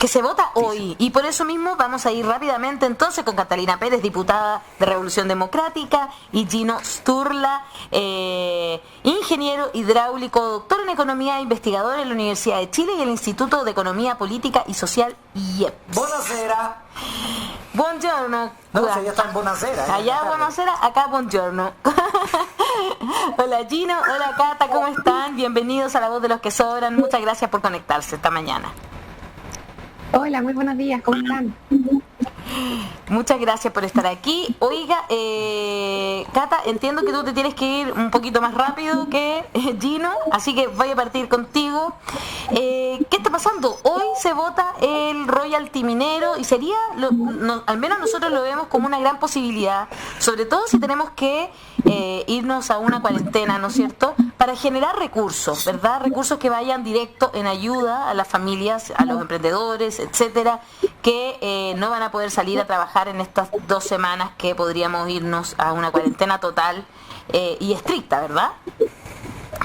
que se vota hoy, y por eso mismo vamos a ir rápidamente entonces con Catalina Pérez, diputada de Revolución Democrática, y Gino Sturla, ingeniero hidráulico, doctor en Economía, investigador en la Universidad de Chile y el Instituto de Economía Política y Social IEP. Buonasera. Buongiorno. No, ya está en Buonasera. Allá buonasera, acá buongiorno. Hola Gino, hola Cata, ¿cómo están? Bienvenidos a La Voz de los que Sobran. Muchas gracias por conectarse esta mañana. Hola, muy buenos días, ¿cómo están? Muchas gracias por estar aquí. Oiga, Cata, entiendo que tú te tienes que ir un poquito más rápido que Gino, así que voy a partir contigo. ¿Qué está pasando? Hoy se vota el royalty minero y sería, al menos nosotros lo vemos como una gran posibilidad, sobre todo si tenemos que irnos a una cuarentena, ¿no es cierto?, para generar recursos, ¿verdad? Recursos que vayan directo en ayuda a las familias, a los emprendedores, etcétera, que no van a poder salir a trabajar en estas 2 semanas que podríamos irnos a una cuarentena total y estricta, ¿verdad?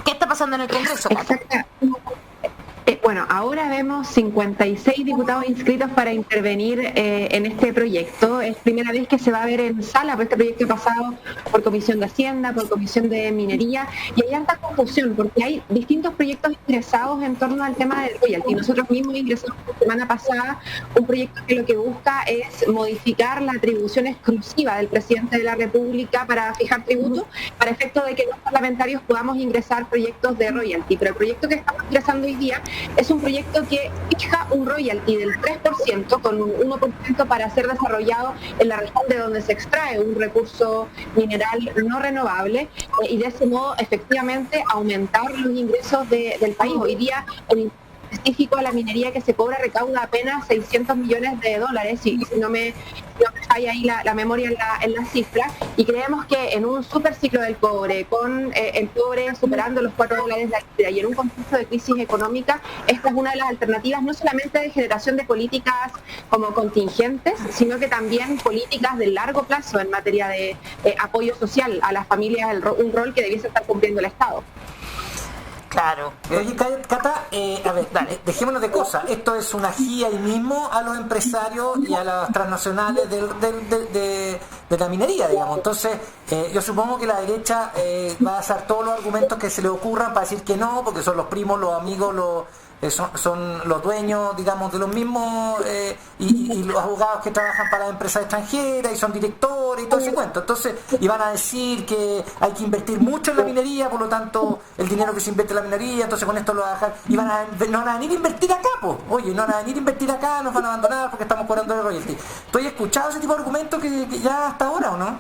¿Qué está pasando en el Congreso, Cata? Bueno, ahora vemos 56 diputados inscritos para intervenir en este proyecto. Es primera vez que se va a ver en sala, porque este proyecto ha pasado por Comisión de Hacienda, por Comisión de Minería, y hay alta confusión porque hay distintos proyectos ingresados en torno al tema del royalty. Nosotros mismos ingresamos la semana pasada un proyecto que lo que busca es modificar la atribución exclusiva del presidente de la República para fijar tributos, para efecto de que los parlamentarios podamos ingresar proyectos de royalty. Pero el proyecto que estamos ingresando hoy día es un proyecto que fija un royalty del 3% con un 1% para ser desarrollado en la región de donde se extrae un recurso mineral no renovable y de ese modo efectivamente aumentar los ingresos del país. Hoy día el específico de la minería que se cobra recauda apenas $600 millones, si no me falla ahí la memoria en la cifra, y creemos que en un superciclo del cobre, con el cobre superando los $4 la libra y en un contexto de crisis económica, esta es una de las alternativas no solamente de generación de políticas como contingentes, sino que también políticas de largo plazo en materia de apoyo social a las familias, un rol que debiese estar cumpliendo el Estado. Claro. Oye, Cata, a ver, dale, dejémonos de cosas. Esto es una guía ahí mismo a los empresarios y a las transnacionales de la minería, digamos. Entonces, yo supongo que la derecha va a usar todos los argumentos que se le ocurran para decir que no, porque son los primos, los amigos, son los dueños, digamos, de los mismos y los abogados que trabajan para las empresas extranjeras y son directores y todo ese cuento. Entonces, y van a decir que hay que invertir mucho en la minería, por lo tanto, el dinero que se invierte en la minería, entonces con esto lo van a dejar y no van a venir a invertir acá, pues. Oye, no van a venir a invertir acá, nos van a abandonar porque estamos cobrando el royalty. ¿Tú has escuchado ese tipo de argumentos que ya hasta ahora o no?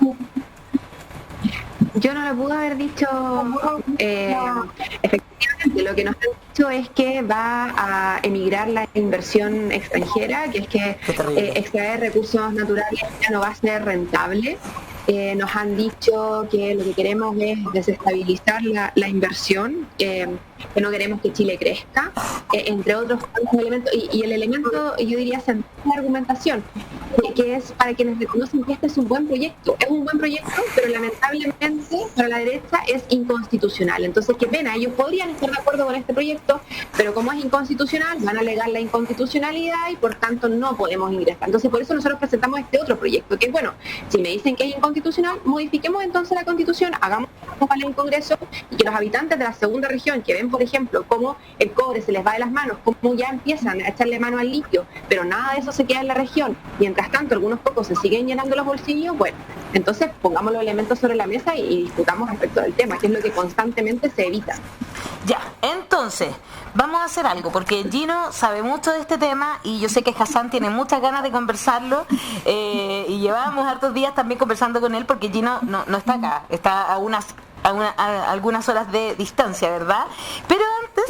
Yo no lo pude haber dicho efectivamente. Lo que nos han dicho es que va a emigrar la inversión extranjera, que es que extraer recursos naturales ya no va a ser rentable. Nos han dicho que lo que queremos es desestabilizar la inversión, que no queremos que Chile crezca, entre otros elementos. Y el elemento, yo diría, central de la argumentación, que es para quienes reconocen que este es un buen proyecto. Es un buen proyecto, pero lamentablemente para la derecha es inconstitucional. Entonces, qué pena, ellos podrían estar de acuerdo con este proyecto, pero como es inconstitucional, van a alegar la inconstitucionalidad y por tanto no podemos ingresar. Entonces, por eso nosotros presentamos este otro proyecto, que bueno, si me dicen que es inconstitucional, modifiquemos entonces la Constitución, hagamos en el Congreso y que los habitantes de la segunda región que ven, por ejemplo, cómo el cobre se les va de las manos, cómo ya empiezan a echarle mano al litio, pero nada de eso se queda en la región. Mientras tanto, algunos pocos se siguen llenando los bolsillos. Bueno, entonces pongamos los elementos sobre la mesa y discutamos respecto del tema, que es lo que constantemente se evita. Ya, entonces, vamos a hacer algo, porque Gino sabe mucho de este tema y yo sé que Hassan tiene muchas ganas de conversarlo y llevábamos hartos días también conversando con él porque Gino no está acá, está a algunas horas de distancia, ¿verdad? Pero antes...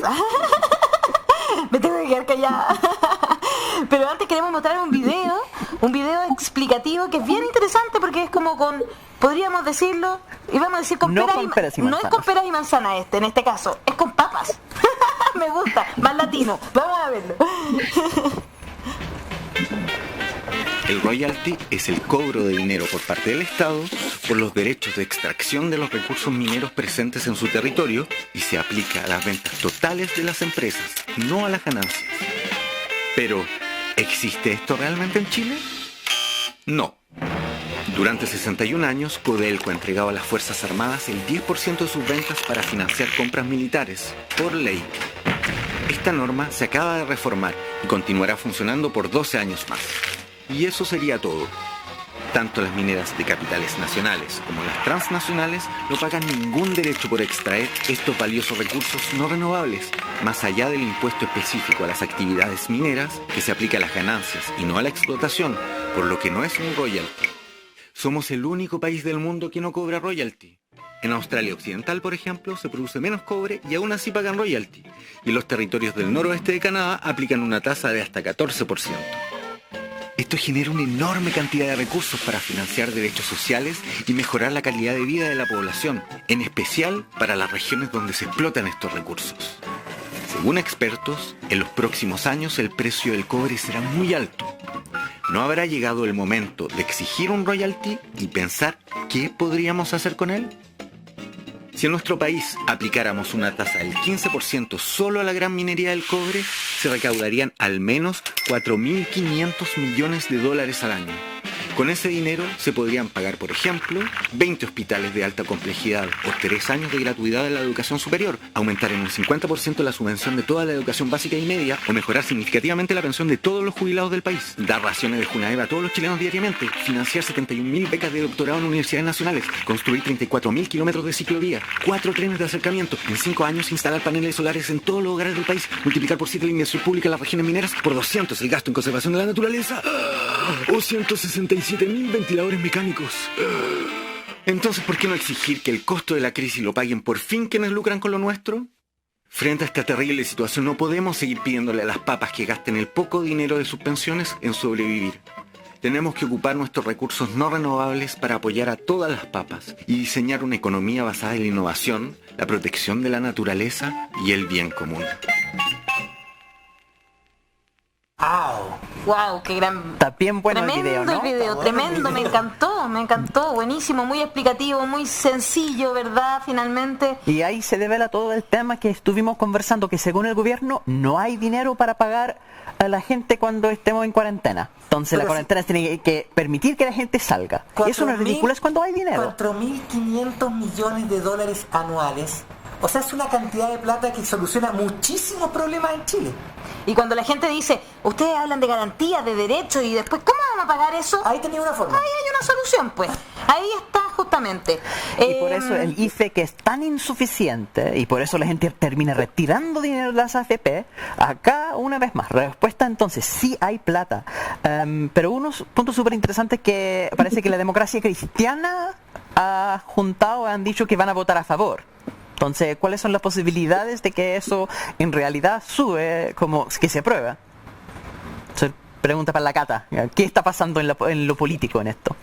me tengo que quedar callada. Pero antes queremos mostrar un video explicativo que es bien interesante porque es como con, podríamos decirlo, y vamos a decir con no peras con peras y manzanas. No es con peras y manzanas en este caso, es con papas. Me gusta, más latino. Vamos a verlo. El royalty es el cobro de dinero por parte del Estado por los derechos de extracción de los recursos mineros presentes en su territorio y se aplica a las ventas totales de las empresas, no a las ganancias. Pero, ¿Existe esto realmente en Chile? No. Durante 61 años, Codelco ha entregado a las Fuerzas Armadas el 10% de sus ventas para financiar compras militares, por ley. Esta norma se acaba de reformar y continuará funcionando por 12 años más. Y eso sería todo. Tanto las mineras de capitales nacionales como las transnacionales no pagan ningún derecho por extraer estos valiosos recursos no renovables, más allá del impuesto específico a las actividades mineras que se aplica a las ganancias y no a la explotación, por lo que no es un royalty. Somos el único país del mundo que no cobra royalty. En Australia Occidental, por ejemplo, se produce menos cobre y aún así pagan royalty. Y en los territorios del noroeste de Canadá aplican una tasa de hasta 14%. Esto genera una enorme cantidad de recursos para financiar derechos sociales y mejorar la calidad de vida de la población, en especial para las regiones donde se explotan estos recursos. Según expertos, en los próximos años el precio del cobre será muy alto. ¿No habrá llegado el momento de exigir un royalty y pensar qué podríamos hacer con él? Si en nuestro país aplicáramos una tasa del 15% solo a la gran minería del cobre, se recaudarían al menos 4.500 millones de dólares al año. Con ese dinero se podrían pagar, por ejemplo, 20 hospitales de alta complejidad o 3 años de gratuidad de la educación superior, aumentar en un 50% la subvención de toda la educación básica y media o mejorar significativamente la pensión de todos los jubilados del país, dar raciones de Junaeva a todos los chilenos diariamente, financiar 71.000 becas de doctorado en universidades nacionales, construir 34.000 kilómetros de ciclovía, 4 trenes de acercamiento, en 5 años instalar paneles solares en todos los hogares del país, multiplicar por 7 la inversión pública en las regiones mineras, por 200 el gasto en conservación de la naturaleza, o 167.000 ventiladores mecánicos. Entonces, ¿por qué no exigir que el costo de la crisis lo paguen por fin quienes lucran con lo nuestro? Frente a esta terrible situación no podemos seguir pidiéndole a las papas que gasten el poco dinero de sus pensiones en sobrevivir. Tenemos que ocupar nuestros recursos no renovables para apoyar a todas las papas y diseñar una economía basada en la innovación, la protección de la naturaleza y el bien común. Wow, qué gran. Está bien bueno Tremendo el video, ¿no? Tremendo, me encantó, buenísimo, muy explicativo, muy sencillo, ¿verdad? Finalmente. Y ahí se devela todo el tema que estuvimos conversando, que según el gobierno no hay dinero para pagar a la gente cuando estemos en cuarentena. Entonces pero la cuarentena tiene que permitir que la gente salga. Y eso no es ridículo, es cuando hay dinero. 4.500 millones de dólares anuales. O sea, es una cantidad de plata que soluciona muchísimos problemas en Chile. Y cuando la gente dice, ustedes hablan de garantías, de derechos, y después, ¿cómo van a pagar eso? Ahí tenía una forma. Ahí hay una solución, pues. Ahí está, justamente. Y por eso el IFE, que es tan insuficiente, y por eso la gente termina retirando dinero de las AFP, acá, una vez más, respuesta entonces, sí hay plata. Pero unos puntos súper interesantes que parece que la democracia cristiana ha juntado, han dicho que van a votar a favor. Entonces, ¿cuáles son las posibilidades de que eso en realidad sube, como que se aprueba? Entonces, pregunta para la Cata, ¿qué está pasando en lo político en esto?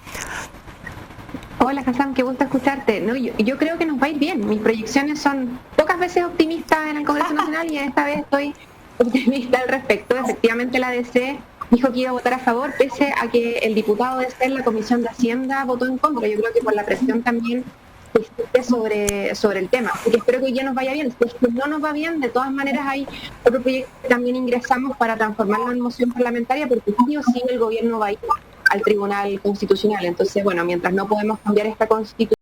Hola Hassan, qué gusto escucharte. No, yo creo que nos va a ir bien. Mis proyecciones son pocas veces optimistas en el Congreso Nacional y esta vez estoy optimista al respecto. Efectivamente la DC dijo que iba a votar a favor, pese a que el diputado DC en la Comisión de Hacienda votó en contra. Yo creo que por la presión también sobre el tema, así que espero que hoy ya nos vaya bien. Si no nos va bien, de todas maneras hay otro proyecto que también ingresamos para transformarlo en moción parlamentaria, porque sí o sí el gobierno va a ir al Tribunal Constitucional. Entonces, bueno, mientras no podemos cambiar esta Constitución,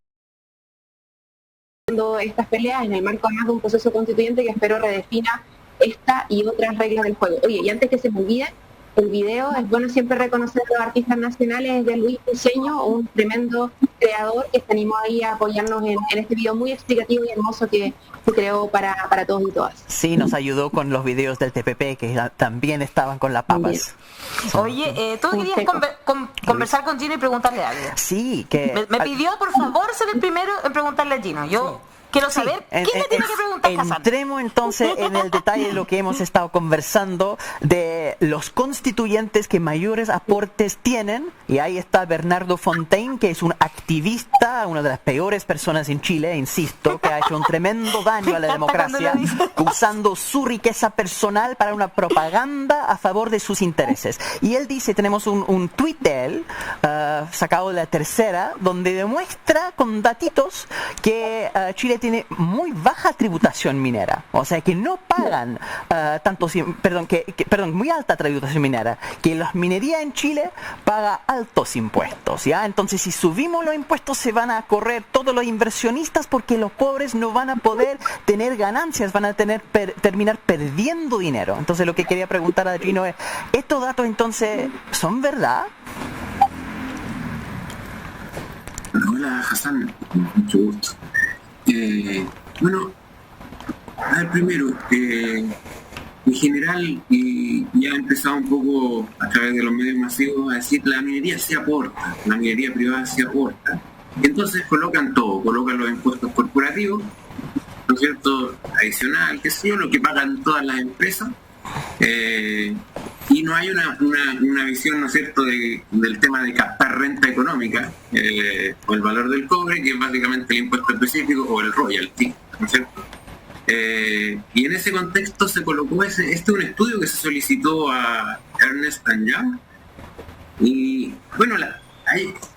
estas peleas en el marco además de un proceso constituyente que espero redefina esta y otras reglas del juego. Oye, y antes que se me olvide, el video, es bueno siempre reconocer a los artistas nacionales, de Luis Diseño, un tremendo creador que se animó ahí a apoyarnos en este video muy explicativo y hermoso que se creó para todos y todas. Sí, nos ayudó con los videos del TPP que también estaban con las papas. Oye, tú querías conversar con Gino y preguntarle algo. Sí, que... Me pidió por favor ser el primero en preguntarle a Gino. Yo... Quiero saber, ¿quién le tiene que preguntar, Hassan? Entremos entonces en el detalle de lo que hemos estado conversando, de los constituyentes que mayores aportes tienen, y ahí está Bernardo Fontaine, que es un activista, una de las peores personas en Chile, insisto, que ha hecho un tremendo daño a la democracia, usando su riqueza personal para una propaganda a favor de sus intereses. Y él dice, tenemos un tuit de él, sacado de La Tercera, donde demuestra con datitos que Chile tiene muy baja tributación minera, o sea que no pagan muy alta tributación minera, que la minería en Chile paga altos impuestos, ¿ya? Entonces si subimos los impuestos se van a correr todos los inversionistas porque los pobres no van a poder tener ganancias, van a terminar perdiendo dinero. Entonces lo que quería preguntar a Gino es, ¿estos datos entonces son verdad? Hola Hassan, mucho gusto. Bueno, a ver, primero, en general, y ya ha empezado un poco a través de los medios masivos a decir la minería se aporta, la minería privada se aporta. Entonces colocan todo, colocan los impuestos corporativos, ¿no es cierto?, adicional, qué sé yo, lo que pagan todas las empresas, y no hay una visión, ¿no es cierto?, del tema de captar renta económica, o el valor del cobre, que es básicamente el impuesto específico, o el royalty, ¿no es cierto? Y en ese contexto se colocó un estudio que se solicitó a Ernst & Young, y bueno,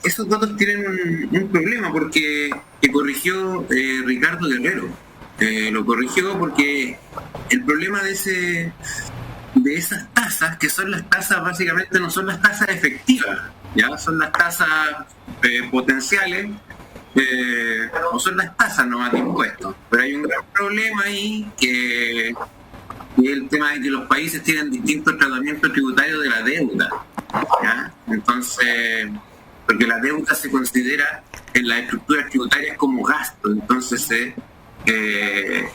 esos datos tienen un problema porque que corrigió Ricardo Guerrero. Lo corrigió porque el problema de esas tasas, que son las tasas, básicamente no son las tasas efectivas, ya son las tasas potenciales, o son las tasas nomás de impuestos. Pero hay un gran problema ahí, que es el tema de que los países tienen distintos tratamientos tributarios de la deuda, ¿ya? Entonces, porque la deuda se considera en las estructuras tributarias como gasto, entonces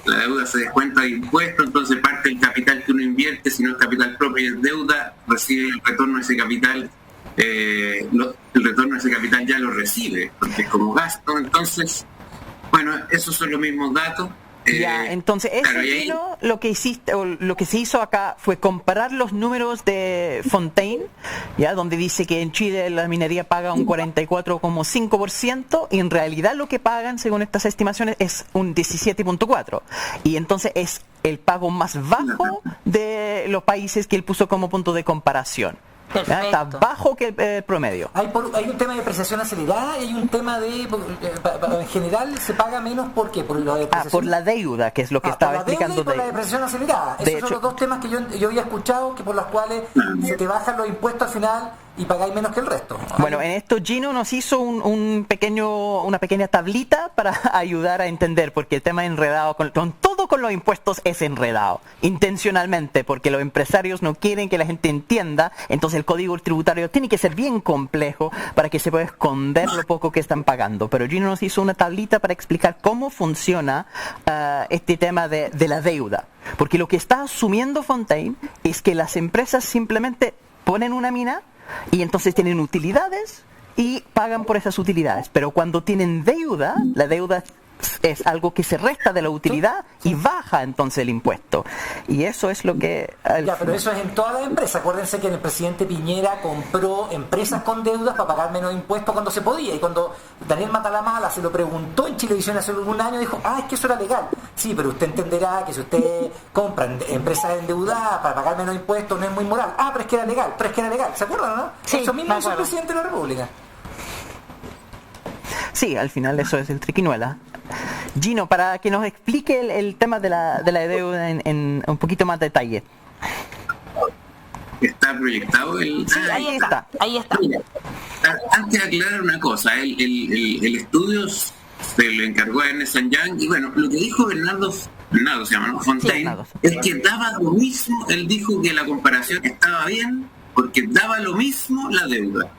la deuda se descuenta de impuestos, entonces parte del capital que uno invierte, si no es capital propio y es deuda, recibe el retorno de ese capital, el retorno de ese capital ya lo recibe, porque es como gasto. Entonces, bueno, esos son los mismos datos. Ya, entonces claro, lo que hiciste, o lo que se hizo acá fue comparar los números de Fontaine, ya, donde dice que en Chile la minería paga un 44,5% y en realidad lo que pagan, según estas estimaciones, es un 17,4%. Y entonces es el pago más bajo de los países que él puso como punto de comparación. Está bajo que el promedio. Hay un tema de depreciación acelerada y hay un tema de, en general se paga menos, ¿por qué? Por la deuda, que es lo que estaba explicando. Por la depreciación acelerada. Esos son los dos temas que yo había escuchado, que por los cuales se te bajan los impuestos al final y pagáis menos que el resto. Bueno, en esto Gino nos hizo una pequeña tablita para ayudar a entender, porque el tema enredado con todo con los impuestos es enredado, intencionalmente, porque los empresarios no quieren que la gente entienda. Entonces el código tributario tiene que ser bien complejo para que se pueda esconder lo poco que están pagando. Pero Gino nos hizo una tablita para explicar cómo funciona este tema de la deuda, porque lo que está asumiendo Fontaine es que las empresas simplemente ponen una mina y entonces tienen utilidades y pagan por esas utilidades, pero cuando tienen deuda, la deuda es algo que se resta de la utilidad y baja entonces el impuesto, y eso es lo que pero eso es en todas las empresas. Acuérdense que el presidente Piñera compró empresas con deudas para pagar menos impuestos cuando se podía, y cuando Daniel Matalamala se lo preguntó en Chilevisión hace algún año, dijo, es que eso era legal. Sí, pero usted entenderá que si usted compra empresas endeudadas para pagar menos impuestos no es muy moral. Pero es que era legal, ¿se acuerdan o no? Sí, eso mismo hizo el presidente de la República. Sí, al final eso es el triquiñuela. Gino, para que nos explique el tema de la deuda en un poquito más detalle. ¿Está proyectado el...? Sí, ahí está. Mira, antes de aclarar una cosa, el estudio se le encargó a Ernst & Young, y bueno, lo que dijo Bernardo se llama, ¿no? Fontaine, es que daba lo mismo. Él dijo que la comparación estaba bien porque daba lo mismo la deuda,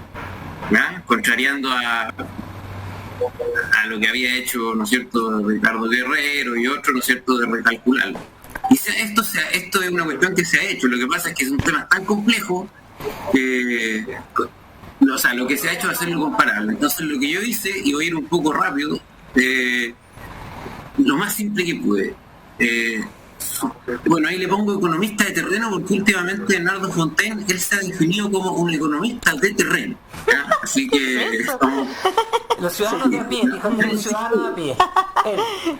¿ya? Contrariando a lo que había hecho, ¿no es cierto?, Ricardo Guerrero y otro, ¿no es cierto?, de recalcularlo. Y esto es una cuestión que se ha hecho. Lo que pasa es que es un tema tan complejo que, lo que se ha hecho es hacerlo comparable. Entonces lo que yo hice, y voy a ir un poco rápido, lo más simple que pude. Bueno, ahí le pongo economista de terreno porque últimamente Bernardo Fontaine, él se ha definido como un economista de terreno, ¿ya? Así que los ciudadanos de a pie, dijo los ciudadanos de a pie.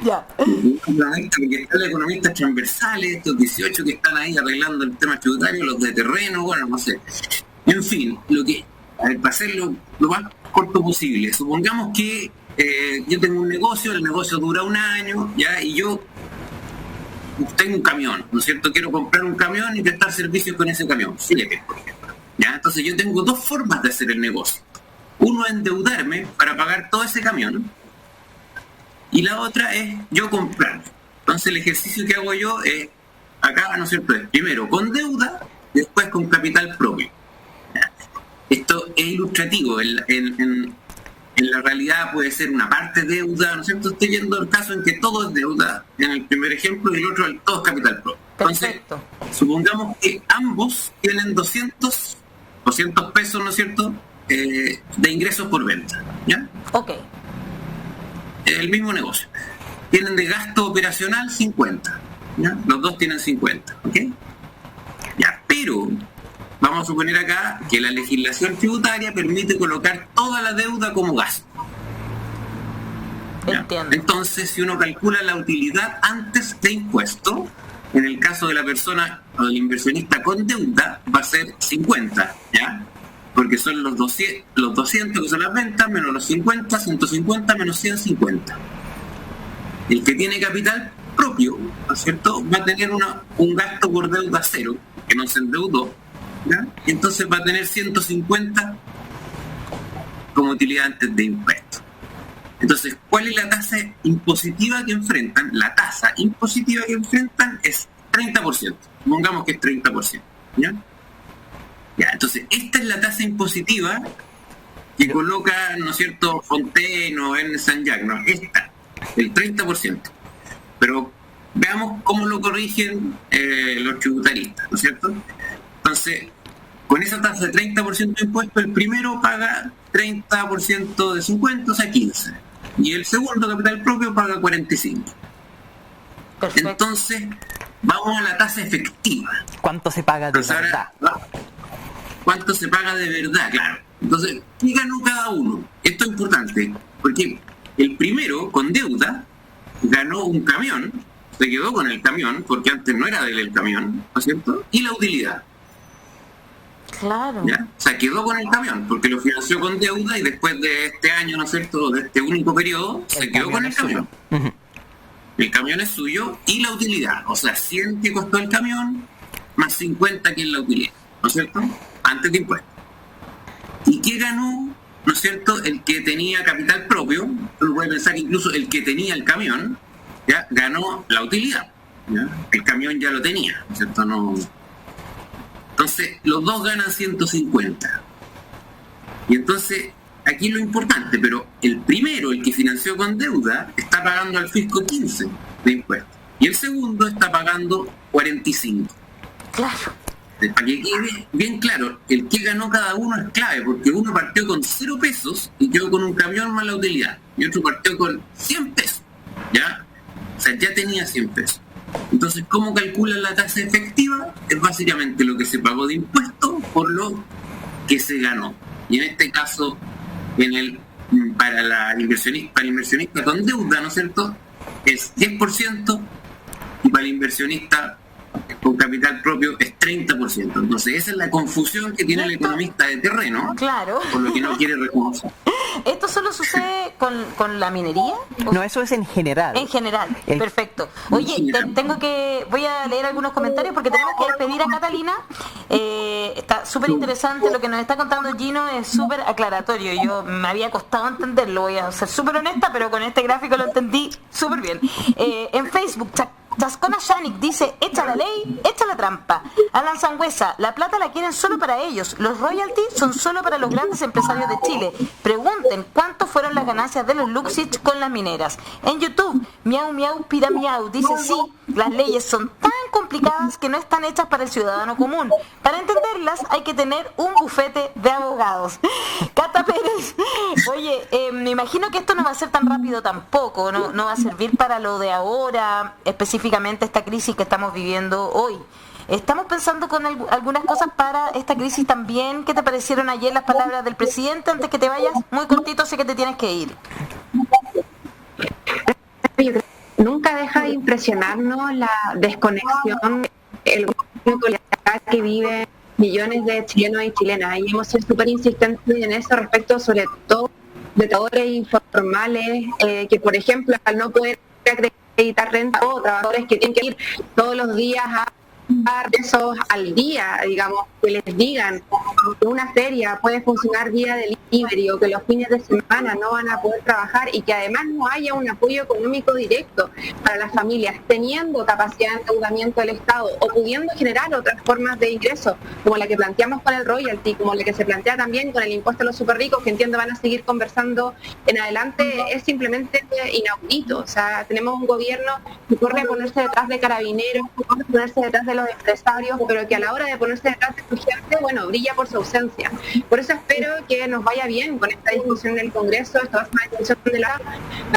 Ya. Porque están los economistas transversales, estos 18 que están ahí arreglando el tema tributario, los de terreno, bueno, no sé. En fin, para hacerlo lo más corto posible, supongamos que yo tengo un negocio, el negocio dura un año, ¿ya? Y yo tengo un camión, ¿no es cierto? Quiero comprar un camión y prestar servicios con ese camión, fíjate, por ejemplo, ¿ya? Entonces yo tengo dos formas de hacer el negocio. Uno es endeudarme para pagar todo ese camión y la otra es yo comprar. Entonces el ejercicio que hago yo es, acá, ¿no es cierto?, es primero con deuda, después con capital propio. ¿Ya? Esto es ilustrativo, en la realidad puede ser una parte deuda, ¿no es cierto? Estoy viendo el caso en que todo es deuda, en el primer ejemplo, y el otro todo es capital propio. Entonces, supongamos que ambos tienen 200 pesos, ¿no es cierto?, de ingresos por venta, ¿ya? Ok. El mismo negocio. Tienen de gasto operacional 50, ¿ya? Los dos tienen 50, ¿ok? Ya, pero vamos a suponer acá que la legislación tributaria permite colocar toda la deuda como gasto. ¿Ya? Entiendo. Entonces, si uno calcula la utilidad antes de impuesto, en el caso de la persona o del inversionista con deuda, va a ser 50, ¿ya? Porque son los 200 que son las ventas, menos los 50, 150, menos 150. El que tiene capital propio, ¿no es cierto?, va a tener un gasto por deuda cero, que no se endeudó, ¿ya? Entonces va a tener 150 como utilidad antes de impuestos. Entonces, ¿cuál es la tasa impositiva que enfrentan? La tasa impositiva que enfrentan es 30%. Supongamos que es 30%, ¿ya? Ya, entonces, esta es la tasa impositiva que coloca, ¿no es cierto?, Fontaine o Ernst & Young, ¿no? Esta, el 30%. Pero veamos cómo lo corrigen los tributaristas, ¿no es cierto? Entonces, con esa tasa de 30% de impuesto, el primero paga 30% de 50, o sea, 15. Y el segundo, capital propio, paga 45. Perfecto. Entonces, vamos a la tasa efectiva. ¿Cuánto se paga de Entonces, verdad? ¿Cuánto se paga de verdad? Claro. Entonces, ¿qué ganó cada uno? Esto es importante, porque el primero, con deuda, ganó un camión, se quedó con el camión, porque antes no era de él el camión, ¿no es cierto? Y la utilidad. Claro. ¿Ya? O sea, quedó con el camión, porque lo financió con deuda y después de este año, ¿no es cierto?, de este único periodo, se quedó con el camión. Ujú. El camión es suyo y la utilidad. O sea, 100 que costó el camión, más 50 que es la utilidad, ¿no es cierto?, antes de impuestos. ¿Y qué ganó, no es cierto?, el que tenía capital propio? Uno puede pensar que incluso el que tenía el camión, ¿ya?, ganó la utilidad, ¿ya? El camión ya lo tenía, ¿no es cierto? No. Entonces, los dos ganan 150. Y entonces, aquí lo importante, pero el primero, el que financió con deuda, está pagando al fisco 15 de impuestos. Y el segundo está pagando 45. Claro. Para que quede bien claro, el que ganó cada uno es clave, porque uno partió con 0 pesos y quedó con un camión más la utilidad, y otro partió con 100 pesos, ¿ya? O sea, ya tenía 100 pesos. Entonces, ¿cómo calculan la tasa efectiva? Es básicamente lo que se pagó de impuestos por lo que se ganó. Y en este caso, para el inversionista con deuda, ¿no es cierto?, es 10%, y para el inversionista con capital propio es 30%. Entonces esa es la confusión que tiene el economista de terreno, Claro. por lo que no quiere reconocer. ¿Esto solo sucede con la minería? No, eso es en general. En general, El- perfecto. Oye, voy a leer algunos comentarios porque tenemos que despedir a Catalina. Está súper interesante lo que nos está contando Gino, es súper aclaratorio. Yo me había costado entenderlo, voy a ser súper honesta, pero con este gráfico lo entendí súper bien. En Facebook, Chascona Shanik dice, echa la ley, echa la trampa. Alan Sangüesa, la plata la quieren solo para ellos. Los royalties son solo para los grandes empresarios de Chile. Pregunten cuánto fueron las ganancias de los Luxich con las mineras. En YouTube, Miau Miau Pira Miau dice, sí, las leyes son tan complicadas que no están hechas para el ciudadano común. Para entenderlas hay que tener un bufete de abogados. Cata Pérez, oye, me imagino que esto no va a ser tan rápido tampoco, no va a servir para lo de ahora, específicamente esta crisis que estamos viviendo hoy. Estamos pensando con algunas cosas para esta crisis también. ¿Qué te parecieron ayer las palabras del presidente? Antes que te vayas, muy cortito, sé que te tienes que ir. Yo creo que nunca deja de impresionarnos la desconexión, el gobierno que vive millones de chilenos y chilenas. Y hemos sido súper insistentes en eso respecto, sobre todo trabajadores informales que, por ejemplo, al no poder acreditar renta, o trabajadores que tienen que ir todos los días a pesos al día, digamos, que les digan que una feria puede funcionar vía delivery o que los fines de semana no van a poder trabajar y que además no haya un apoyo económico directo para las familias, teniendo capacidad de endeudamiento del Estado o pudiendo generar otras formas de ingreso, como la que planteamos con el royalty, como la que se plantea también con el impuesto a los superricos, que entiendo van a seguir conversando en adelante, es simplemente inaudito. O sea, tenemos un gobierno que corre a ponerse detrás de carabineros, que corre a ponerse detrás de los empresarios, pero que a la hora de ponerse detrás de su gente, bueno, brilla por su ausencia. Por eso espero que nos vaya bien con esta discusión del Congreso, esta va a ser una discusión de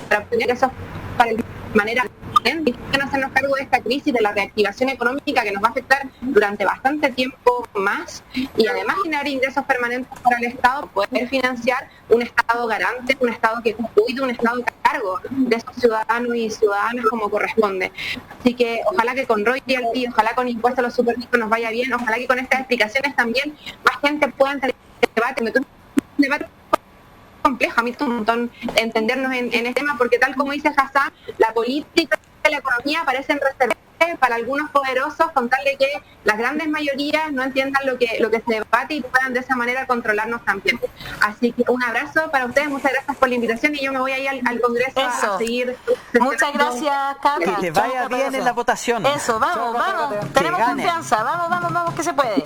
para obtener esos para de manera y no hacernos cargo de esta crisis, de la reactivación económica que nos va a afectar durante bastante tiempo más y además generar ingresos permanentes para el Estado, poder financiar un Estado garante, un Estado que cuide, un Estado a cargo de esos ciudadanos y ciudadanas como corresponde. Así que ojalá que con royalty, ojalá con impuestos a los superricos nos vaya bien, ojalá que con estas explicaciones también más gente pueda entender el debate complejo, a mí es un montón entendernos en este tema, porque tal como dice Hassan, la política y la economía parecen reservadas para algunos poderosos con tal de que las grandes mayorías no entiendan lo que se debate y puedan de esa manera controlarnos también. Así que un abrazo para ustedes, muchas gracias por la invitación y yo me voy ahí al Congreso a seguir. Muchas gracias, Cata. Que te vaya bien en la votación. Eso, vamos, vamos, tenemos confianza, vamos, que se puede.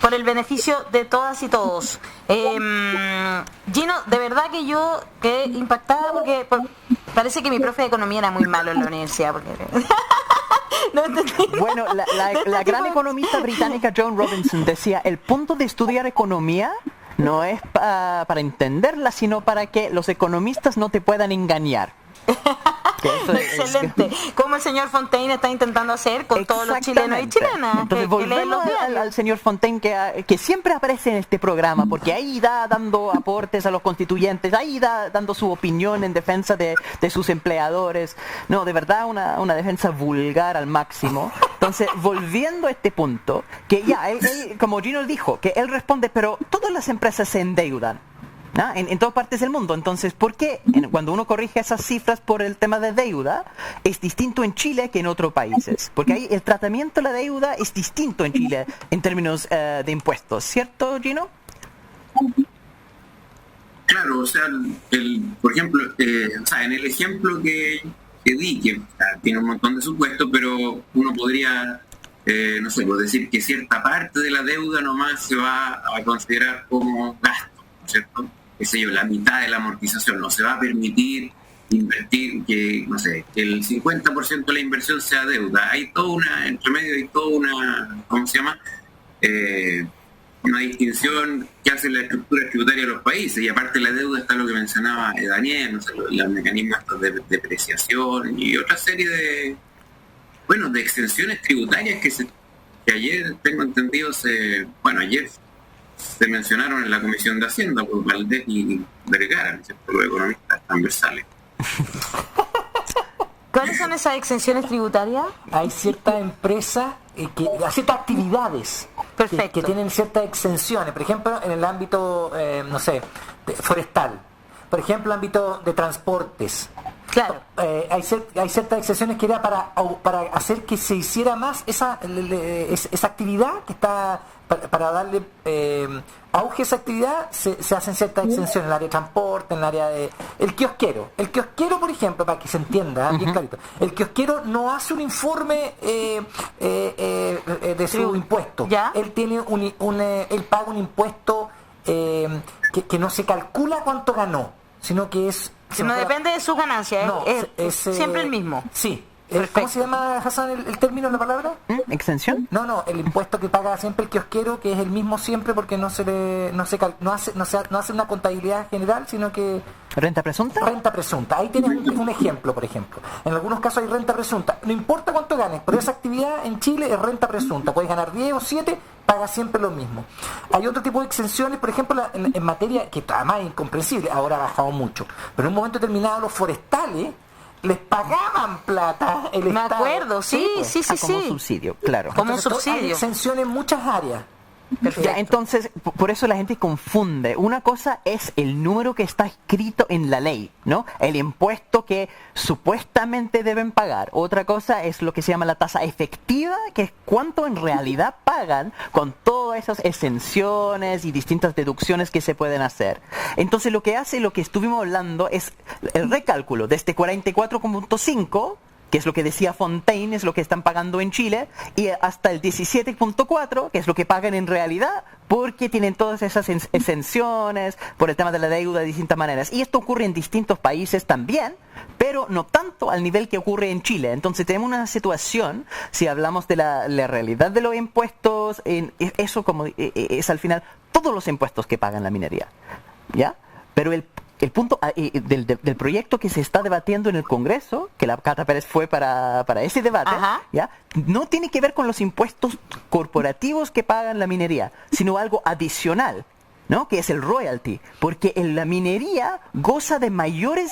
Por el beneficio de todas y todos. Gino, de verdad que yo quedé impactada porque parece que mi profe de economía era muy malo en la universidad. Porque no entendí. Bueno, la gran economista británica Joan Robinson decía, el punto de estudiar economía no es para entenderla, sino para que los economistas no te puedan engañar. Excelente, como el señor Fontaine está intentando hacer con todos los chilenos y chilenas. Entonces volvemos al señor Fontaine que siempre aparece en este programa, porque ahí dando aportes a los constituyentes, ahí dando su opinión en defensa de sus empleadores. No, de verdad una defensa vulgar al máximo. Entonces, volviendo a este punto, que ya, él, como Gino dijo, que él responde, pero todas las empresas se endeudan, ¿no? En todas partes del mundo. Entonces, ¿por qué cuando uno corrige esas cifras por el tema de deuda es distinto en Chile que en otros países? Porque ahí el tratamiento de la deuda es distinto en Chile en términos de impuestos, ¿cierto, Gino? Claro, o sea, por ejemplo, en el ejemplo que di, que tiene un montón de supuestos, pero uno podría, no sé, pues decir que cierta parte de la deuda nomás se va a considerar como gasto, ¿cierto? Qué sé yo, la mitad de la amortización, no se va a permitir invertir, que no sé, que el 50% de la inversión sea deuda. Hay toda una, entre medio hay toda una, ¿cómo se llama? Una distinción que hace la estructura tributaria de los países, y aparte de la deuda está lo que mencionaba Daniel, no sé, los mecanismos de depreciación y otra serie de exenciones tributarias que ayer, tengo entendido, ayer se mencionaron en la Comisión de Hacienda por Valdés y Vergara, ¿cierto? Los economistas transversales. ¿Cuáles son esas exenciones tributarias? Hay ciertas empresas, ciertas actividades que tienen ciertas exenciones. Por ejemplo, en el ámbito, forestal. Por ejemplo, el ámbito de transportes. Claro. Hay ciertas exenciones que era para hacer que se hiciera más esa actividad que está para darle auge a esa actividad. Se hacen ciertas exenciones en el área de transporte, en el área de el kiosquero, por ejemplo, para que se entienda bien clarito, el kiosquero no hace un informe de su impuesto. ¿Ya? Él tiene él paga un impuesto que no se calcula cuánto ganó, sino que es no depende de sus ganancias, no, es siempre el mismo. Sí. ¿Cómo se llama, Hassan, el término, la palabra? ¿Exención? No, el impuesto que paga siempre el kiosquero, que es el mismo siempre porque no hace una contabilidad general, sino que... ¿Renta presunta? Renta presunta. Ahí tienes un ejemplo, por ejemplo. En algunos casos hay renta presunta. No importa cuánto ganes, pero esa actividad en Chile es renta presunta. Puedes ganar 10 o 7, pagas siempre lo mismo. Hay otro tipo de exenciones, por ejemplo, en materia que además es incomprensible, ahora ha bajado mucho. Pero en un momento determinado los forestales les pagaban plata el Estado. Me acuerdo, sí. Como subsidio, claro. Como un Entonces, subsidio. Hay exenciones en muchas áreas. Ya, entonces, por eso la gente confunde. Una cosa es el número que está escrito en la ley, ¿no? El impuesto que supuestamente deben pagar. Otra cosa es lo que se llama la tasa efectiva, que es cuánto en realidad pagan con todas esas exenciones y distintas deducciones que se pueden hacer. Entonces, lo que hace, lo que estuvimos hablando, es el recálculo desde 44,5, que es lo que decía Fontaine, es lo que están pagando en Chile, y hasta el 17,4, que es lo que pagan en realidad, porque tienen todas esas exenciones por el tema de la deuda de distintas maneras. Y esto ocurre en distintos países también, pero no tanto al nivel que ocurre en Chile. Entonces tenemos una situación, si hablamos de la realidad de los impuestos, eso como es al final todos los impuestos que pagan la minería, ¿ya? Pero el punto del proyecto que se está debatiendo en el Congreso, que la Cata Pérez fue para ese debate, ¿ya? No tiene que ver con los impuestos corporativos que pagan la minería, sino algo adicional, ¿no? Que es el royalty, porque la minería goza de mayores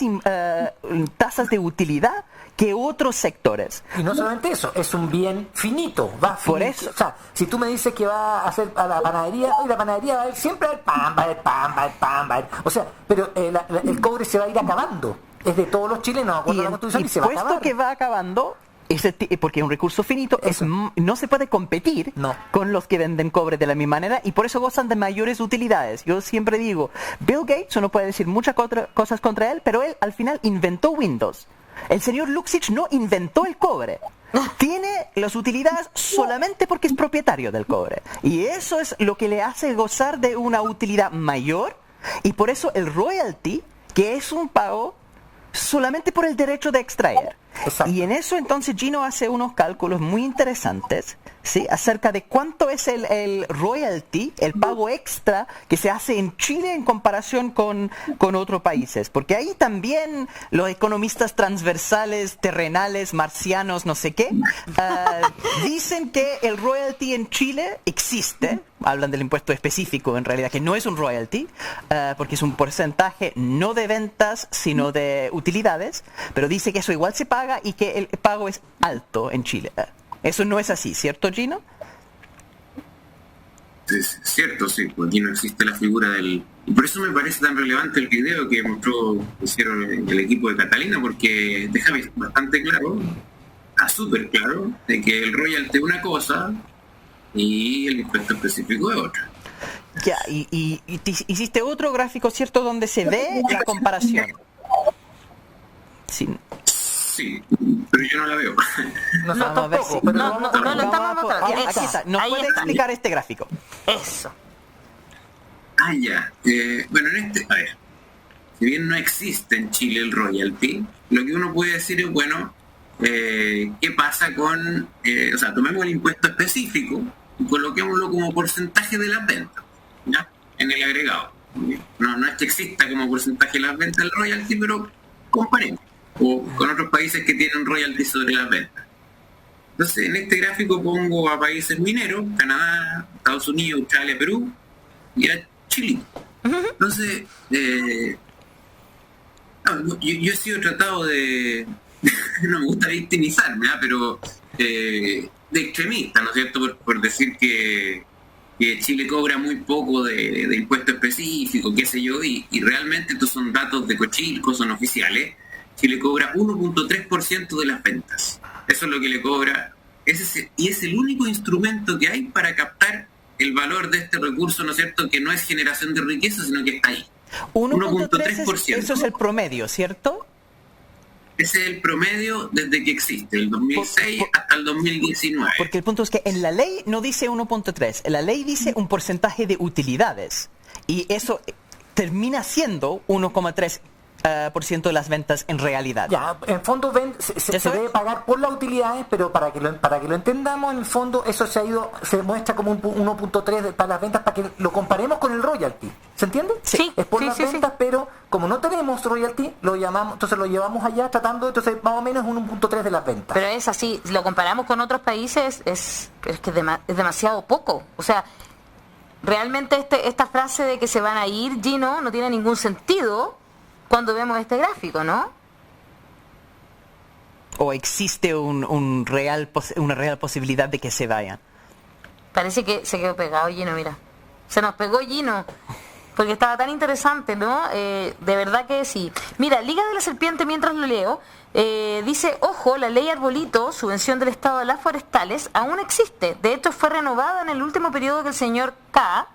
tasas de utilidad que otros sectores. Y no solamente eso, es un bien finito, va finito. Por eso. O sea, si tú me dices que va a hacer a la panadería, hoy la panadería va a haber siempre el pan, va a haber pan, va a haber pan, va a haber... O sea, pero el cobre se va a ir acabando. Es de todos los chilenos, Y la el Constitución, y se va a acabar. impuesto que va acabando, porque es un recurso finito, no se puede competir con los que venden cobre de la misma manera, y por eso gozan de mayores utilidades. Yo siempre digo, Bill Gates, uno puede decir muchas cosas contra él, pero él al final inventó Windows. El señor Luxich no inventó el cobre. Tiene las utilidades solamente porque es propietario del cobre. Y eso es lo que le hace gozar de una utilidad mayor. Y por eso el royalty, que es un pago solamente por el derecho de extraer. Exacto. Y en eso entonces Gino hace unos cálculos muy interesantes, ¿sí? Acerca de cuánto es el royalty, el pago extra que se hace en Chile en comparación con otros países. Porque ahí también los economistas transversales, terrenales, marcianos, no sé qué, dicen que el royalty en Chile existe. Hablan del impuesto específico, en realidad, que no es un royalty, porque es un porcentaje no de ventas, sino de utilidades, pero dice que eso igual se paga y que el pago es alto en Chile. Eso no es así, ¿cierto, Gino? Es cierto, sí, pues aquí no existe la figura del... Y por eso me parece tan relevante el video que hicieron el equipo de Catalina, porque deja bastante claro, súper claro, de que el royalty es una cosa y el impuesto específico es otra. Ya, y hiciste otro gráfico, ¿cierto?, donde se ve la comparación. Sí, pero yo no la veo. No, Vamos a ver si... No lo estamos mostrando. Aquí está. ¿Nos Ahí puede está. explicar este gráfico? Eso. Ya. Bueno, a ver, si bien no existe en Chile el royalty, lo que uno puede decir es, bueno, ¿qué pasa con... o sea, tomemos el impuesto específico y coloquémoslo como porcentaje de las ventas, ¿ya? En el agregado. No es que exista como porcentaje de las ventas el royalty, pero comparemos. O con otros países que tienen royalty sobre las ventas. Entonces, en este gráfico pongo a países mineros, Canadá, Estados Unidos, Australia, Perú, y a Chile. Entonces, yo he sido tratado de... no me gusta victimizarme, pero de extremista, ¿no es cierto? Por decir que Chile cobra muy poco de impuesto específico, qué sé yo, y realmente estos son datos de Cochilco, son oficiales. Chile cobra 1.3% de las ventas. Eso es lo que le cobra. Y es el único instrumento que hay para captar el valor de este recurso, ¿no es cierto? Que no es generación de riqueza, sino que está ahí. 1.3%. Eso es el promedio, ¿cierto? Ese es el promedio desde que existe, el 2006 hasta el 2019. Porque el punto es que en la ley no dice 1.3, en la ley dice un porcentaje de utilidades. Y eso termina siendo 1,3% de las ventas en realidad. Ya, en fondo se debe pagar por las utilidades, pero para que lo entendamos, en el fondo eso se muestra como un 1.3 para las ventas, para que lo comparemos con el royalty. ¿Se entiende? Sí. Es por Sí, las sí, ventas, pero como no tenemos royalty, entonces lo llevamos allá tratando, entonces más o menos un 1.3 de las ventas. Pero es así, lo comparamos con otros países, es que es demasiado poco. O sea, realmente esta frase de que se van a ir, Gino, no tiene ningún sentido cuando vemos este gráfico, ¿no? ¿O existe una real posibilidad de que se vayan? Parece que se quedó pegado Gino, mira. Se nos pegó Gino. Porque estaba tan interesante, ¿no? De verdad que sí. Mira, Liga de la Serpiente, mientras lo leo, dice, ojo, la ley Arbolito, subvención del Estado de las forestales, aún existe. De hecho, fue renovada en el último periodo que el señor K,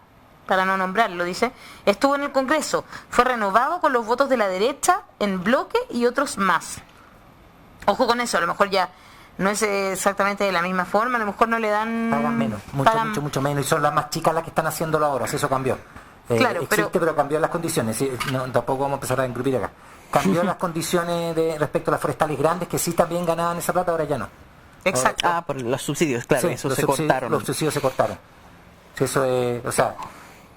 para no nombrarlo, dice, estuvo en el Congreso. Fue renovado con los votos de la derecha, en bloque y otros más. Ojo con eso, a lo mejor ya no es exactamente de la misma forma, a lo mejor no le dan... Pagan menos, mucho menos, y son las más chicas las que están haciéndolo ahora, si eso cambió. Claro, existe, pero cambió las condiciones. ¿Sí? No, tampoco vamos a empezar a engrupir acá. Cambió las condiciones respecto a las forestales grandes, que sí también ganaban esa plata, ahora ya no. Exacto. Por los subsidios, claro, Sí, eso se cortaron. Los subsidios se cortaron. Sí, eso es, o sea,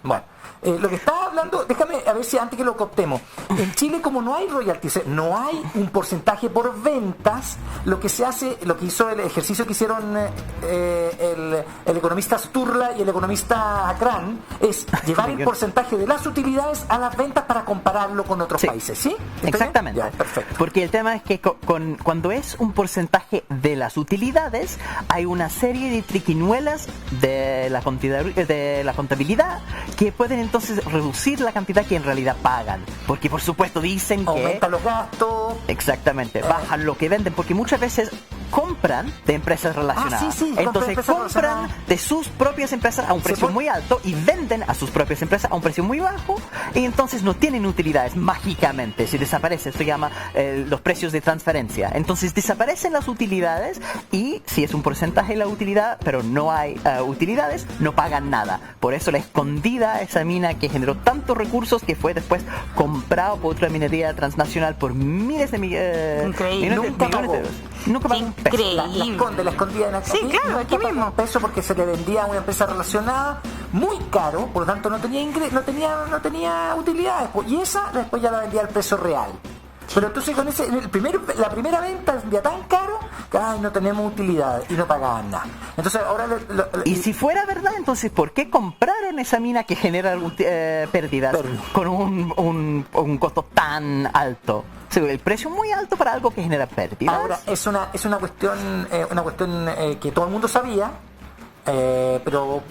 bueno. Lo que estaba hablando, déjame a ver si antes que lo cooptemos. En Chile, como no hay royalties, no hay un porcentaje por ventas, lo que se hace, lo que hizo el ejercicio que hicieron el economista Sturla y el economista Akran, es llevar el porcentaje de las utilidades a las ventas para compararlo con otros países, ¿sí? Exactamente. Ya, perfecto. Porque el tema es que cuando es un porcentaje de las utilidades, hay una serie de triquiñuelas de la contabilidad que pueden entonces reducir la cantidad que en realidad pagan, porque por supuesto dicen que aumentan los gastos, exactamente, bajan lo que venden, porque muchas veces compran de empresas relacionadas, entonces compran de sus propias empresas a un precio muy alto y venden a sus propias empresas a un precio muy bajo, y entonces no tienen utilidades mágicamente, se desaparece, esto se llama los precios de transferencia, entonces desaparecen las utilidades, y si es un porcentaje de la utilidad pero no hay utilidades, no pagan nada. Por eso la escondida, esa mina que generó tantos recursos, que fue después comprado por otra minería transnacional por miles de millones de euros. Nunca pagó un peso. La escondida en sí, claro, aquí mismo. Un peso porque se le vendía a una empresa relacionada muy caro, por lo tanto no tenía no tenía utilidades, y esa después ya la vendía al precio real. Pero entonces con la primera venta vendía tan caro que no tenemos utilidad y no pagaban nada. Entonces ahora y si fuera verdad, entonces ¿por qué compraron esa mina que genera pérdidas con un costo tan alto? O sea, el precio muy alto para algo que genera pérdidas. Ahora es una cuestión que todo el mundo sabía, pero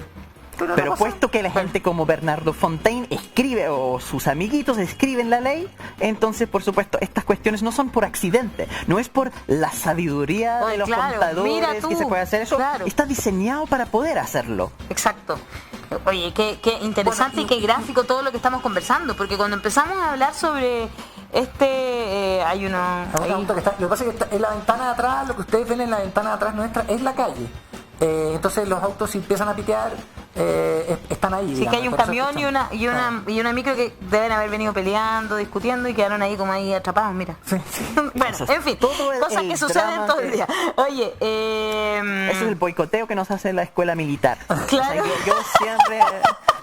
puesto que la gente como Bernardo Fontaine escribe, o sus amiguitos escriben la ley, entonces por supuesto estas cuestiones no son por accidente, no es por la sabiduría de los contadores que se puede hacer eso, está diseñado para poder hacerlo. Exacto. Oye, qué interesante y qué gráfico todo lo que estamos conversando, porque cuando empezamos a hablar sobre hay uno ahí. Lo que pasa es que en la ventana de atrás, lo que ustedes ven en la ventana de atrás nuestra es la calle. Entonces los autos, si empiezan a pitear, están ahí. Sí, digamos, que hay un camión y una micro que deben haber venido peleando, discutiendo y quedaron ahí como ahí atrapados, mira. Sí. Bueno, en fin, cosas que suceden todo el día. Oye, ese es el boicoteo que nos hace la escuela militar. Claro. O sea, yo siempre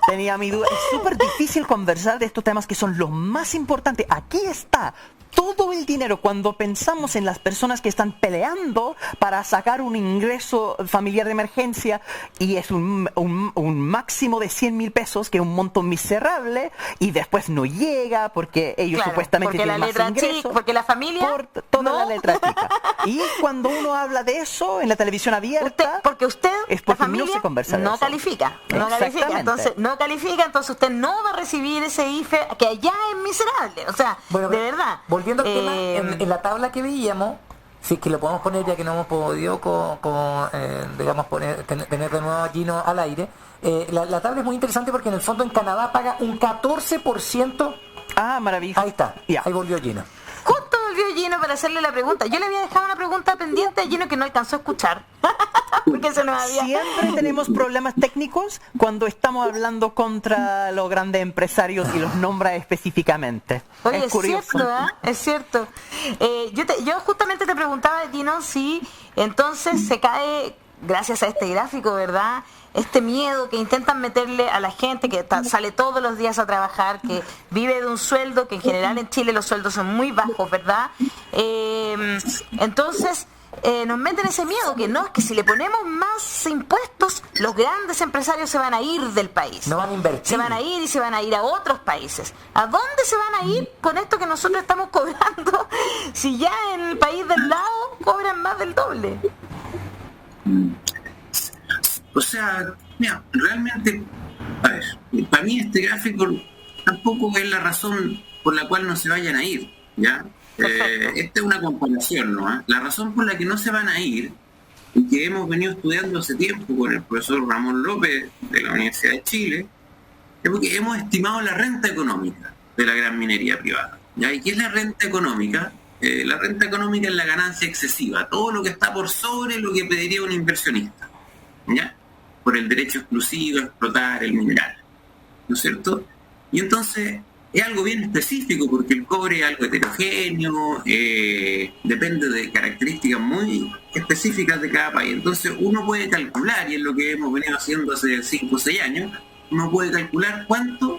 tenía mi duda. Es súper difícil conversar de estos temas que son los más importantes. Aquí está todo el dinero. Cuando pensamos en las personas que están peleando para sacar un ingreso familiar de emergencia, y es un máximo de 100,000 pesos, que es un monto miserable, y después no llega porque ellos supuestamente tienen más ingresos, porque la familia por toda la letra chica. Y cuando uno habla de eso en la televisión abierta, porque es porque la familia no se conversa de no eso. califica, entonces usted no va a recibir ese IFE que allá es miserable, o sea, de verdad. Volviendo al tema, en la tabla que veíamos, si es que lo podemos poner, ya que no hemos podido tener de nuevo a Gino al aire, la tabla es muy interesante porque en el fondo en Canadá paga un 14%. Maravilloso. Ahí está, ahí volvió Gino. Justo volvió Gino para hacerle la pregunta. Yo le había dejado una pregunta pendiente a Gino que no alcanzó a escuchar. Porque se nos había... Siempre tenemos problemas técnicos cuando estamos hablando contra los grandes empresarios y los nombra específicamente. Oye, es curioso. Cierto, es cierto. Yo justamente te preguntaba, Gino, si entonces se cae, gracias a este gráfico, ¿verdad?, este miedo que intentan meterle a la gente que sale todos los días a trabajar, que vive de un sueldo, que en general en Chile los sueldos son muy bajos, ¿verdad? Entonces nos meten ese miedo, que no, es que si le ponemos más impuestos, los grandes empresarios se van a ir del país. No van a invertir. Se van a ir y se van a ir a otros países. ¿A dónde se van a ir con esto que nosotros estamos cobrando si ya en el país del lado cobran más del doble? O sea, Mira, realmente, a ver, para mí este gráfico tampoco es la razón por la cual no se vayan a ir, ¿ya? Esta es una comparación, ¿no? La razón por la que no se van a ir, y que hemos venido estudiando hace tiempo con el profesor Ramón López de la Universidad de Chile, es porque hemos estimado la renta económica de la gran minería privada, ¿ya? ¿Y qué es la renta económica? La renta económica es la ganancia excesiva, todo lo que está por sobre lo que pediría un inversionista, ¿ya? Por el derecho exclusivo a explotar el mineral, ¿no es cierto? Y entonces es algo bien específico porque el cobre es algo heterogéneo, depende de características muy específicas de cada país. Entonces uno puede calcular, y es lo que hemos venido haciendo hace 5 o 6 años, uno puede calcular cuánto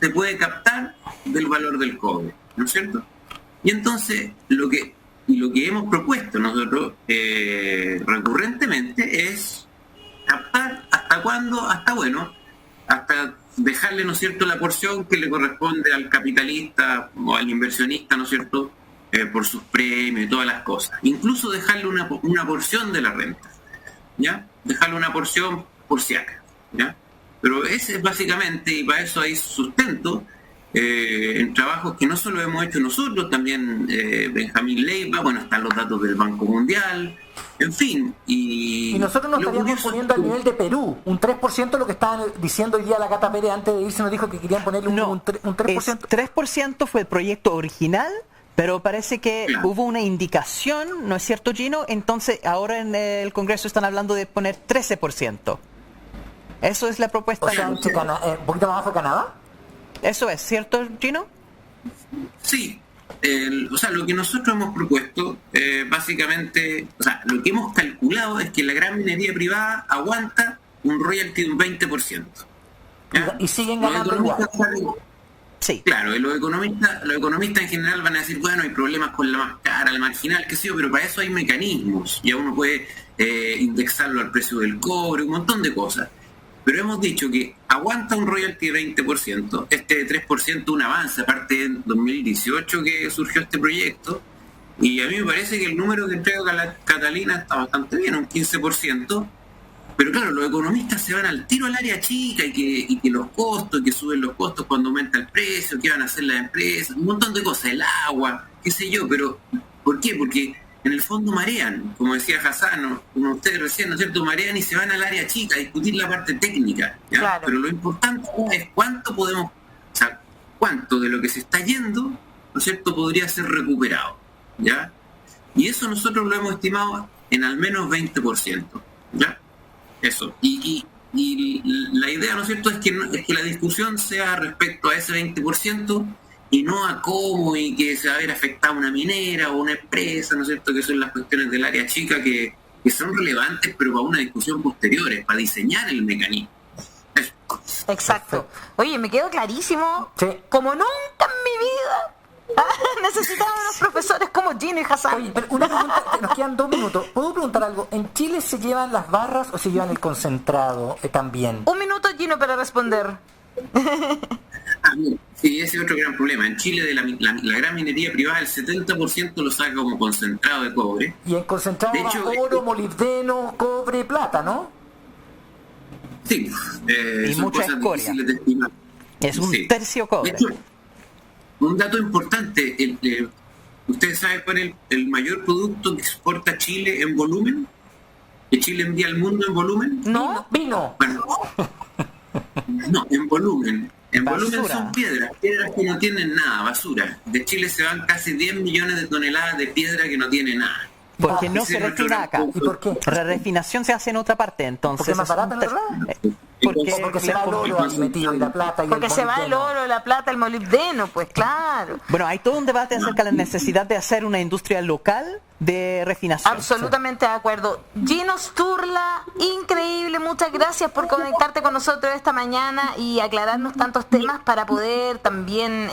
se puede captar del valor del cobre, ¿no es cierto? Y entonces lo que hemos propuesto nosotros recurrentemente es captar hasta cuándo, hasta dejarle, ¿no es cierto?, la porción que le corresponde al capitalista o al inversionista, ¿no es cierto?, por sus premios y todas las cosas. Incluso dejarle una porción de la renta, ¿ya? Dejarle una porción por si acaso, ¿ya? Pero ese es básicamente, y para eso hay sustento, en trabajos que no solo hemos hecho nosotros, también Benjamín Leiva, bueno, están los datos del Banco Mundial, en fin. Y nosotros nos estaríamos poniendo al nivel de Perú, un 3%, lo que estaban diciendo hoy día la Cata Pérez antes de irse, nos dijo que querían ponerle un 3%. 3% fue el proyecto original, pero parece que hubo una indicación, ¿no es cierto, Gino? Entonces ahora en el Congreso están hablando de poner 13%. Eso es la propuesta. O sea, un poquito más abajo de Canadá. Eso es, ¿cierto, Gino? Sí. O sea, lo que nosotros hemos propuesto, básicamente, o sea, lo que hemos calculado es que la gran minería privada aguanta un royalty de un 20%. ¿Ya? Y siguen ganando igual. Sí. Claro, y los economistas en general van a decir, bueno, hay problemas con la más cara, la marginal, qué sé yo, pero para eso hay mecanismos. Ya uno puede indexarlo al precio del cobre, un montón de cosas. Pero hemos dicho que aguanta un royalty de 20%, este 3% un avance, aparte en 2018 que surgió este proyecto, y a mí me parece que el número que entrega Catalina está bastante bien, un 15%, pero claro, los economistas se van al tiro al área chica y que los costos, que suben los costos cuando aumenta el precio, que van a hacer las empresas, un montón de cosas, el agua, qué sé yo, pero ¿por qué? Porque en el fondo marean, como decía Hassan, como ustedes recién, ¿no es cierto?, marean y se van al área chica a discutir la parte técnica, ¿ya? Claro. Pero lo importante es cuánto podemos, o sea, cuánto de lo que se está yendo, ¿no es cierto?, podría ser recuperado, ¿ya? Y eso nosotros lo hemos estimado en al menos 20%, ¿ya? Eso. Y la idea, ¿no es cierto?, es que la discusión sea respecto a ese 20%, y no a cómo y que se va a ver afectada una minera o una empresa, ¿no es cierto?, que son las cuestiones del área chica que son relevantes, pero para una discusión posterior, para diseñar el mecanismo. Eso. Exacto. Oye, me quedó clarísimo, sí, como nunca en mi vida. Necesitamos unos profesores como Gino y Hassan. Oye, pero una pregunta, nos quedan 2 minutos. ¿Puedo preguntar algo? ¿En Chile se llevan las barras o se llevan el concentrado también? 1 minuto, Gino, para responder. Sí, ese es otro gran problema. En Chile, de la gran minería privada, el 70% lo saca como concentrado de cobre. Y en concentrado de hecho, oro, molibdeno, cobre, plata, ¿no? Sí. Y mucha escoria. Es un tercio cobre. De hecho, un dato importante, ¿ustedes saben cuál es el mayor producto que exporta Chile en volumen? ¿Que Chile envía al mundo en volumen? No, vino. Bueno, no, en volumen. En basura. Volumen son piedras que no tienen nada, basura. De Chile se van casi 10 millones de toneladas de piedra que no tiene nada. Porque no se refina acá. ¿Y por qué? La refinación se hace en otra parte, entonces. ¿Porque es más barata en la verdad? Porque se va el oro ahí metido y la plata y porque se va el oro, la plata, el molibdeno, pues claro. Bueno, hay todo un debate acerca de la necesidad de hacer una industria local de refinación. Absolutamente de acuerdo. Gino Sturla, increíble, muchas gracias por conectarte con nosotros esta mañana y aclararnos tantos temas para poder también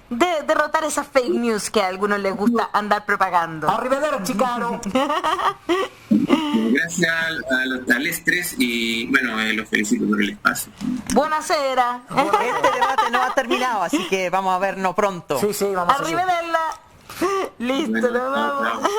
derrotar esas fake news que a algunos les gusta andar propagando. Arrivederci, caro. Gracias al estrés y bueno, los felicito por el espacio. Buonasera. Este debate no ha terminado, así que vamos a vernos pronto. Sí, vamos a Arrivederla. Listo, nos vamos.